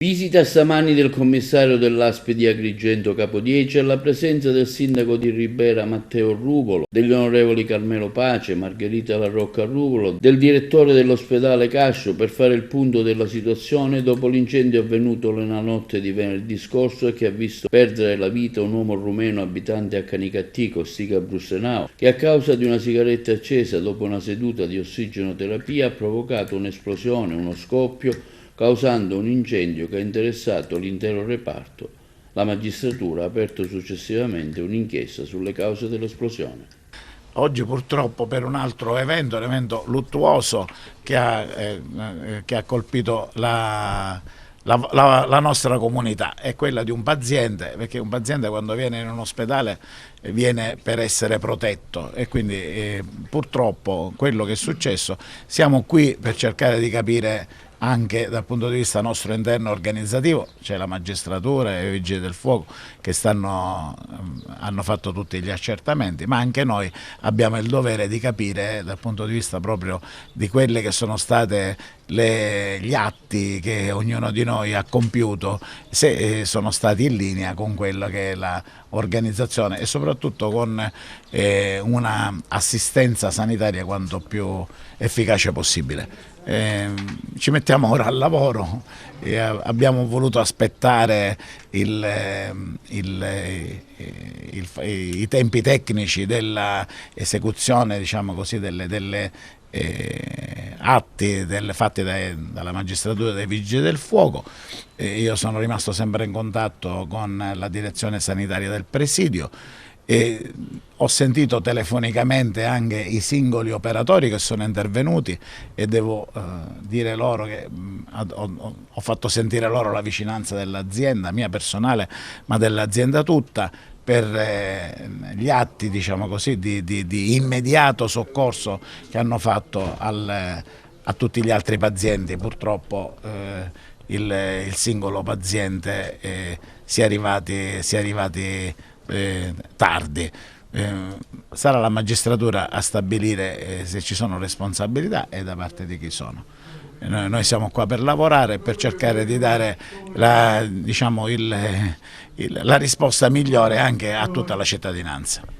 Visita stamani del commissario dell'ASP di Agrigento Capodieci alla presenza del sindaco di Ribera Matteo Ruvolo, degli onorevoli Carmelo Pace, Margherita La Rocca Ruvolo, del direttore dell'ospedale Cascio per fare il punto della situazione dopo l'incendio avvenuto nella notte di venerdì scorso e che ha visto perdere la vita un uomo rumeno abitante a Canicattì, Costiga Brussenao, che a causa di una sigaretta accesa dopo una seduta di ossigenoterapia ha provocato un'esplosione, uno scoppio, causando un incendio che ha interessato l'intero reparto. La magistratura ha aperto successivamente un'inchiesta sulle cause dell'esplosione. Oggi purtroppo per un altro evento, un evento luttuoso che ha colpito la nostra comunità, è quella di un paziente, perché un paziente quando viene in un ospedale viene per essere protetto e quindi purtroppo quello che è successo, siamo qui per cercare di capire anche dal punto di vista nostro interno organizzativo. C'è la magistratura e i vigili del fuoco che hanno fatto tutti gli accertamenti, ma anche noi abbiamo il dovere di capire dal punto di vista proprio di quelle che sono state gli atti che ognuno di noi ha compiuto, se sono stati in linea con quello che è l'organizzazione e soprattutto con una assistenza sanitaria quanto più efficace possibile. Ci mettiamo ora al lavoro, abbiamo voluto aspettare i tempi tecnici dell'esecuzione, diciamo così, delle atti fatti dalla magistratura e dai vigili del fuoco. Io sono rimasto sempre in contatto con la direzione sanitaria del presidio e ho sentito telefonicamente anche i singoli operatori che sono intervenuti e devo dire loro che ho fatto sentire loro la vicinanza dell'azienda, mia personale, ma dell'azienda tutta, per gli atti, diciamo così, di immediato soccorso che hanno fatto a tutti gli altri pazienti. Purtroppo il singolo paziente si è arrivati tardi. Sarà la magistratura a stabilire se ci sono responsabilità e da parte di chi sono. Noi siamo qua per lavorare e per cercare di dare la risposta migliore anche a tutta la cittadinanza.